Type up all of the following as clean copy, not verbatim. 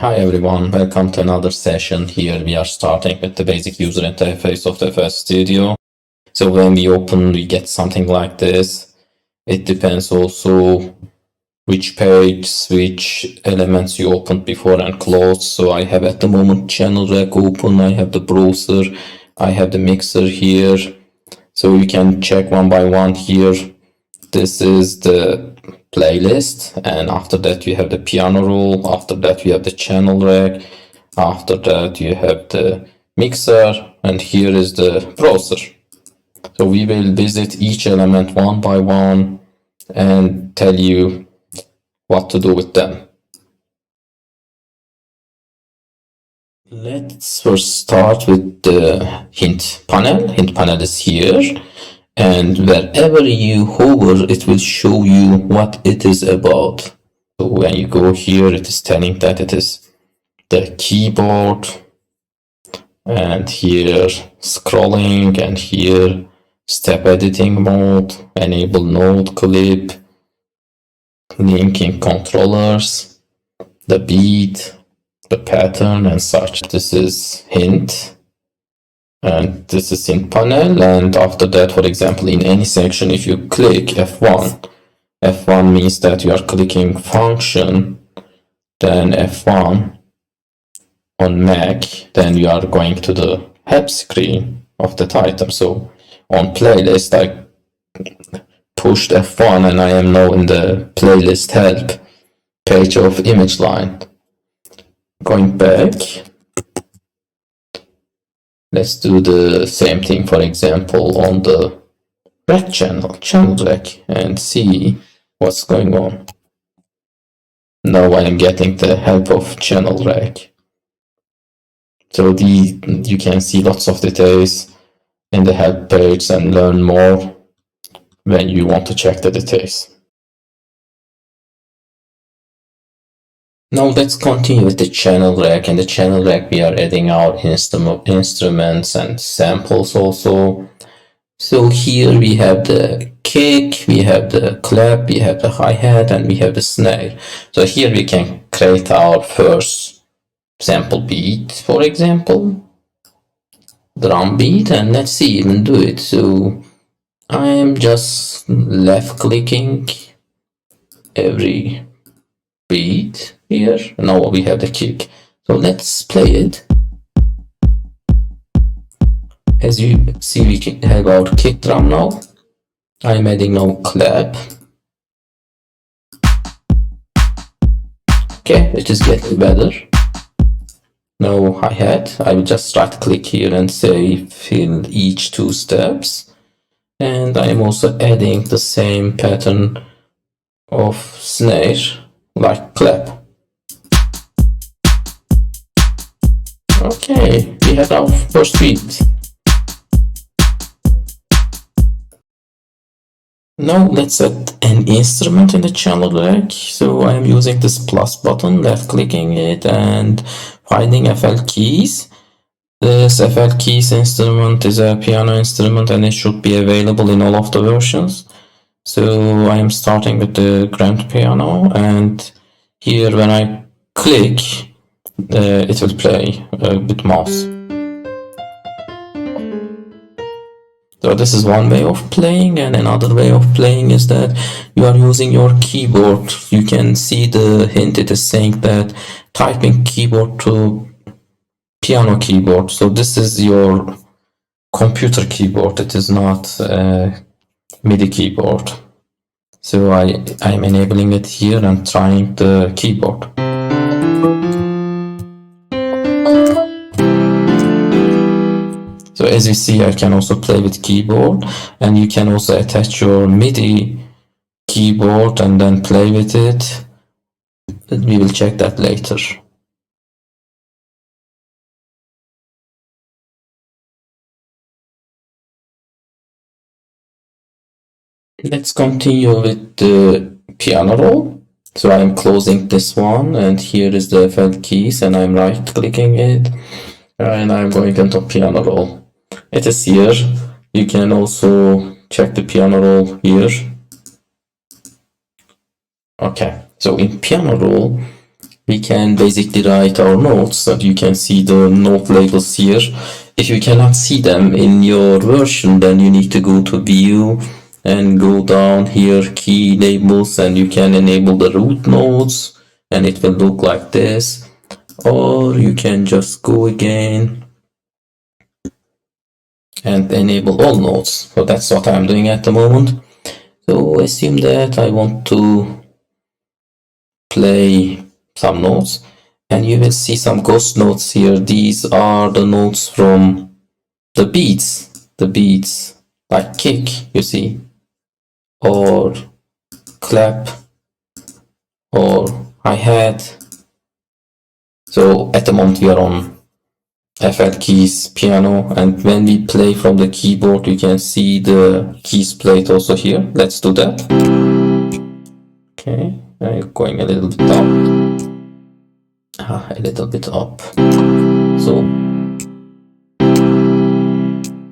Hi everyone, welcome to another session. Here we are starting with the basic user interface of the FL Studio. So when we open, we get something like this. It depends also which page, which elements you opened before and closed. So I have at the moment channel rack open, I have the browser, I have the mixer here. So you can check one by one here. This is the playlist, and after that you have the piano roll, after that you have the channel rack, after that you have the mixer, and here is the browser. So we will visit each element one by one and tell you what to do with them. Let's first start with the hint panel. Hint panel is here. And wherever you hover, it will show you what it is about. So when you go here, it is telling that it is the keyboard, and here scrolling, and here step editing mode, enable node clip, linking controllers, the beat, the pattern, and such. This is hint. And this is in panel, and after that, for example, in any section, if you click F1, F1 means that you are clicking function, then F1 on Mac, then you are going to the help screen of that item. So on playlist, I pushed F1 and I am now in the playlist help page of image line. Going back, let's do the same thing, for example, on the rack channel rack, and see what's going on. Now I am getting the help of channel rack. So you can see lots of details in the help page and learn more when you want to check the details. Now let's continue with the channel rack. In the channel rack, we are adding our instruments and samples also. So here we have the kick, we have the clap, we have the hi-hat, and we have the snare. So here we can create our first sample beat, for example, drum beat, and let's see even do it. So I am just left clicking every beat here. Now we have the kick. So let's play it. As you see, we have our kick drum now. I'm adding now clap. Okay, it is getting better. Now hi-hat. I will just right click here and say fill each two steps. And I am also adding the same pattern of snare like clap. Okay, we have our first beat. Now let's add an instrument in the channel rack. So I am using this plus button, left clicking it and finding FL keys. This FL keys instrument is a piano instrument and it should be available in all of the versions. So I am starting with the grand piano, and here when I click, it will play with mouse. So this is one way of playing, and another way of playing is that you are using your keyboard. You can see the hint, it is saying that typing keyboard to piano keyboard. So this is your computer keyboard, it is not a MIDI keyboard. So I'm enabling it here and trying the keyboard. So as you see, I can also play with keyboard, and you can also attach your MIDI keyboard and then play with it. We will check that later. Let's continue with the piano roll. So I'm closing this one, and here is the FL keys, and I'm right clicking it, and I'm going into piano roll. It is here. You can also check the piano roll here. Okay, so in piano roll, we can basically write our notes, and you can see the note labels here. If you cannot see them in your version, then you need to go to view and go down here, key labels, and you can enable the root nodes, and it will look like this. Or you can just go again and enable all nodes. So that's what I'm doing at the moment. So assume that I want to play some notes, and you will see some ghost notes here. These are the notes from the beats like kick, you see, or clap, or hi-hat. So at the moment we are on FL keys piano, and when we play from the keyboard you can see the keys played also here. Let's do that. Okay, going a little bit up, a little bit up. So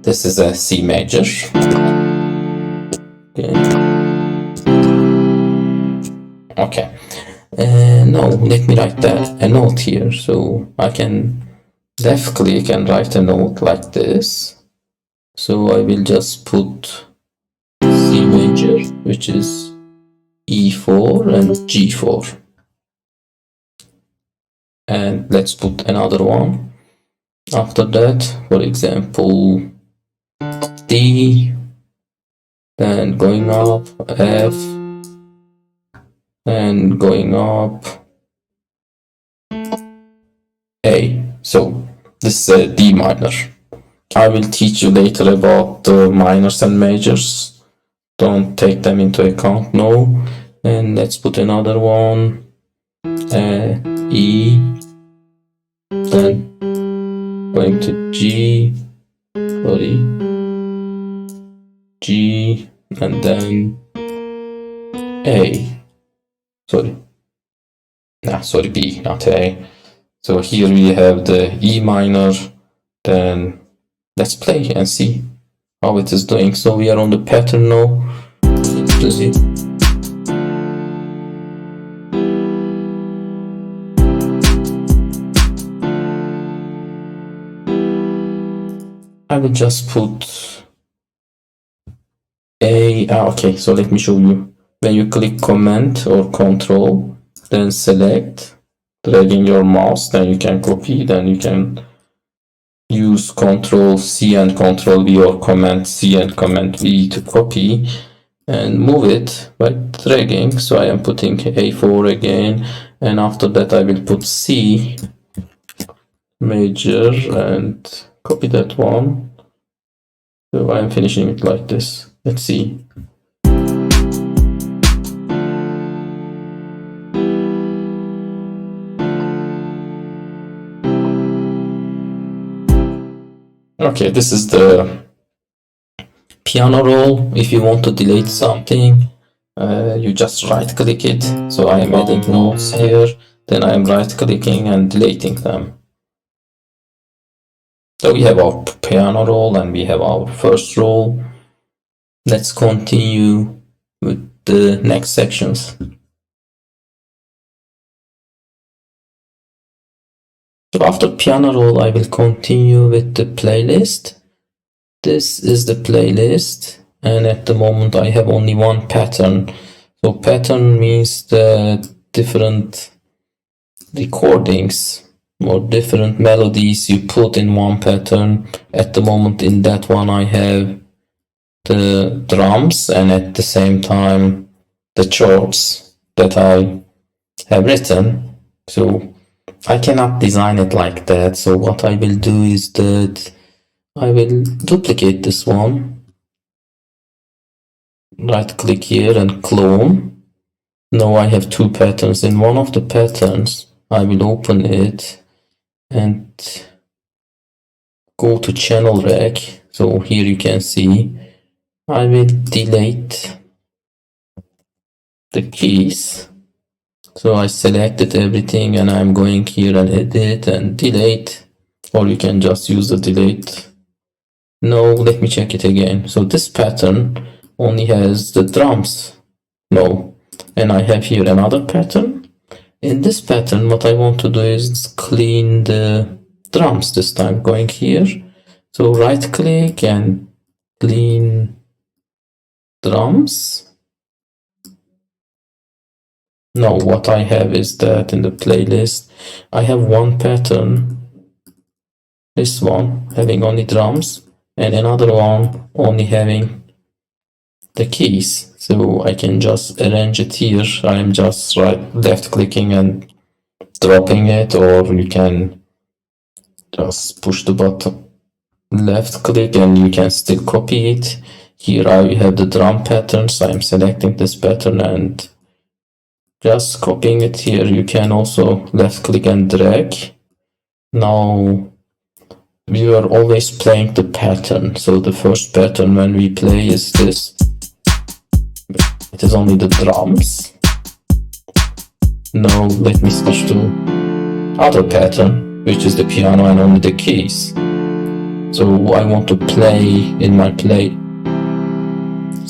this is a C major. Okay. Now let me write a note here. So I can left click and write a note like this. So I will just put C major, which is E4 and G4. And let's put another one after that, for example D, then going up F, and going up A. So this is a D minor. I will teach you later about the minors and majors. Don't take them into account now. And let's put another one, E, then going to G, sorry, G, and then A. Sorry, B, not A. So here we have the E minor. Then let's play and see how it is doing. So we are on the pattern now. Let's see. I will just put A. Okay, so let me show you. When you click Command or Control, then select, dragging your mouse, then you can copy, then you can use Control C and Control V or Command C and Command V to copy and move it by dragging. So I am putting A4 again, and after that I will put C major and copy that one. So I am finishing it like this. Let's see. Okay, this is the piano roll. If you want to delete something, you just right click it. So I am adding notes here, then I am right clicking and deleting them. So we have our piano roll and we have our first roll. Let's continue with the next sections. So after piano roll, I will continue with the playlist. This is the playlist, and at the moment I have only one pattern. So pattern means the different recordings or different melodies you put in one pattern. At the moment in that one I have the drums and at the same time the chords that I have written. So I cannot design it like that. So what I will do is that I will duplicate this one, right click here and clone. Now I have two patterns. In one of the patterns I will open it and go to channel rack. So here you can see I will delete the keys. So I selected everything and I'm going here and edit and delete, or you can just use the delete. No, let me check it again. So this pattern only has the drums. No, and I have here another pattern In this pattern, what I want to do is clean the drums this time. Going here, so right click and clean drums. No, what I have is that in the playlist I have one pattern, this one having only drums, and another one only having the keys. So I can just arrange it here. I am just left clicking and dropping it, or you can just push the button left click and you can still copy it. Here I have the drum pattern, so I'm selecting this pattern and just copying it here. You can also left click and drag. Now we are always playing the pattern, so the first pattern when we play is this. It is only the drums. Now let me switch to other pattern, which is the piano and only the keys. So I want to play in my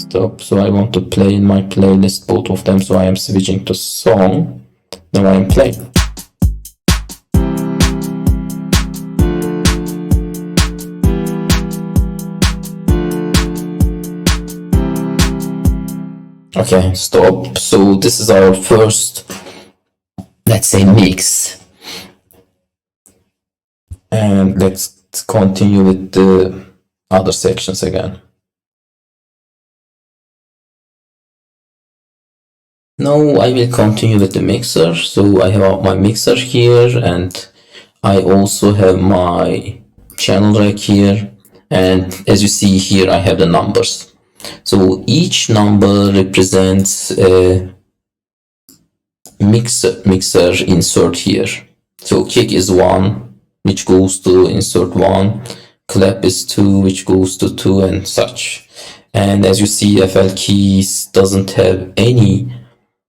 so I want to play in my playlist both of them, so I am switching to song. Now I am playing. Okay, stop. So this is our first, let's say, mix. And let's continue with the other sections again. Now I will continue with the mixer. So I have my mixer here, and I also have my channel rack here. And as you see here, I have the numbers. So each number represents a mixer insert here. So kick is 1, which goes to insert 1. Clap is 2, which goes to 2, and such. And as you see, FL keys doesn't have any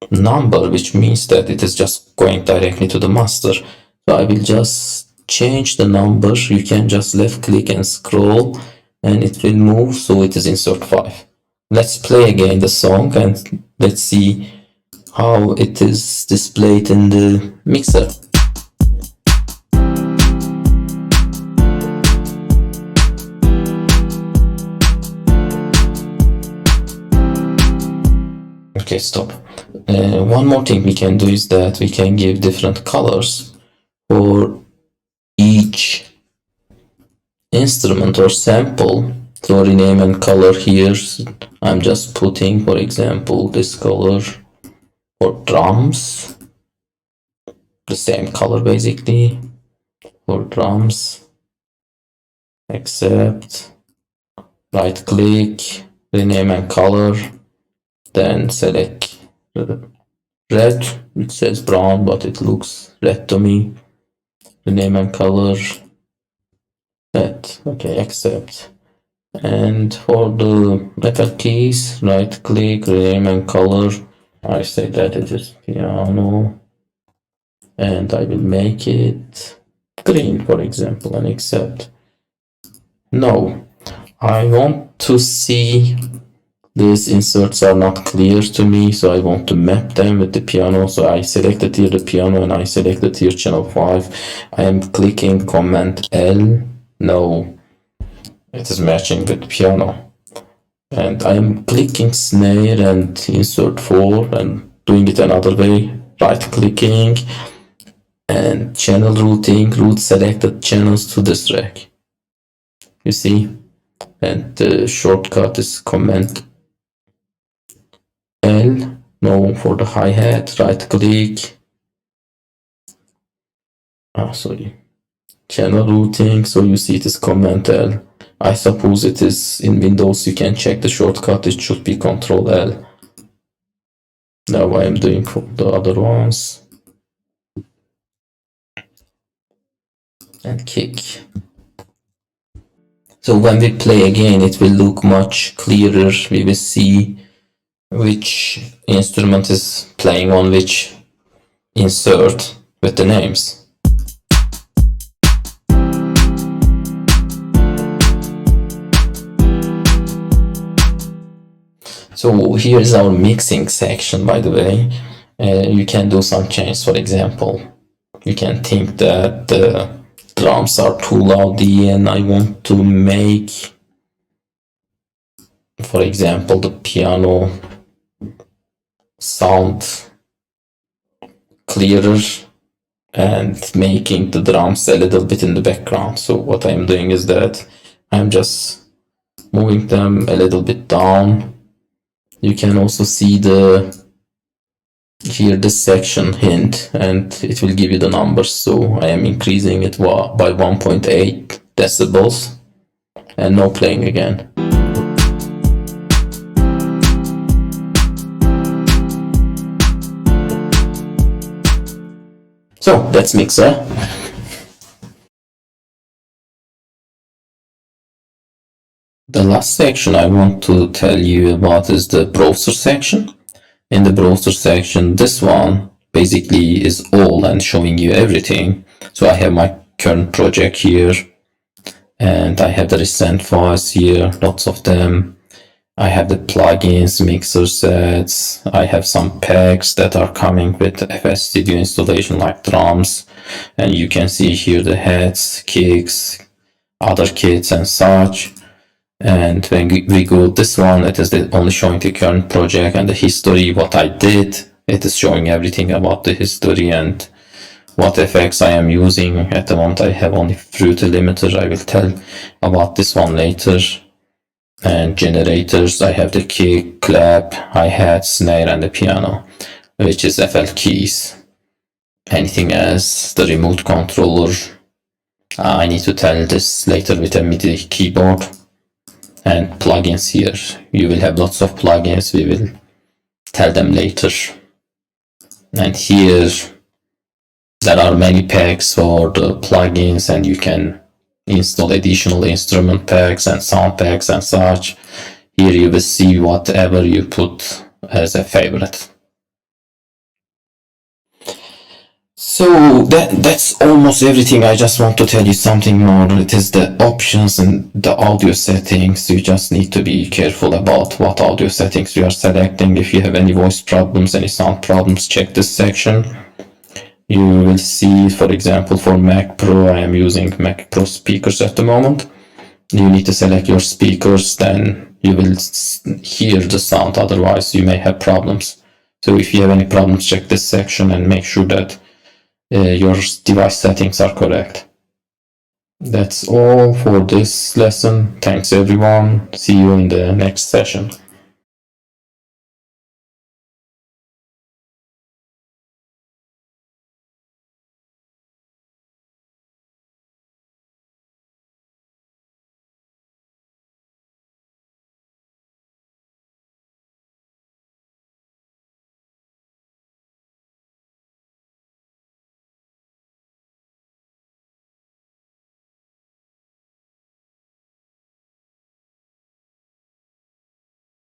number, which means that it is just going directly to the master. So I will just change the number. You can just left click and scroll and it will move, so it is insert 5. Let's play again the song and let's see how it is displayed in the mixer. Okay, stop. One more thing we can do is that we can give different colors for each instrument or sample. So rename and color here, I'm just putting, for example, this color for drums, the same color basically for drums, accept, right click, rename and color, then select red. It says brown but it looks red to me. Rename and color red. Okay, accept. And for the FL keys, right click, rename and color, I say that it is piano, and I will make it green, for example, and accept. Now I want to see these inserts are not clear to me, so I want to map them with the piano. So I selected here the piano and I selected here channel 5. I am clicking Command L. Now it is matching with piano. And I am clicking snare and insert 4 and doing it another way. Right clicking and channel routing, route selected channels to this track. You see? And the shortcut is Command L. Now for the hi-hat, right click. Sorry. Channel routing, so you see it is Command L. I suppose it is in Windows, you can check the shortcut, it should be Control L. Now I am doing for the other ones. And kick. So when we play again, it will look much clearer. We will see which instrument is playing on which insert with the names. So here is our mixing section, by the way, You can do some change. For example, you can think that the drums are too loudy and I want to make, for example, the piano sound clearer and making the drums a little bit in the background. So what I'm doing is that I'm just moving them a little bit down. You can also see here this section hint, and it will give you the numbers. So I am increasing it by 1.8 decibels, and no playing again. So that's mixer. The last section I want to tell you about is the browser section. In the browser section, this one basically is all and showing you everything. So I have my current project here, and I have the recent files here, lots of them. I have the plugins, mixer sets. I have some packs that are coming with FL Studio installation, like drums, and you can see here the heads, kicks, other kits and such. And when we go this one, it is only showing the current project and the history, what I did. It is showing everything about the history and what effects I am using. At the moment I have only Fruity limiter. I will tell about this one later. And generators, I have the kick, clap, hi-hat, snare, and the piano, which is FL keys. Anything else, the remote controller, I need to tell this later with a MIDI keyboard. And plugins here, you will have lots of plugins, we will tell them later. And here there are many packs for the plugins, and you can install additional instrument packs and sound packs and such. Here you will see whatever you put as a favorite. So that's almost everything. I just want to tell you something more. It is the options and the audio settings. You just need to be careful about what audio settings you are selecting. If you have any voice problems, any sound problems, check this section. You will see, for example, for Mac Pro, I am using Mac Pro speakers at the moment. You need to select your speakers, then you will hear the sound, otherwise you may have problems. So if you have any problems, check this section and make sure that your device settings are correct. That's all for this lesson. Thanks everyone. See you in the next session.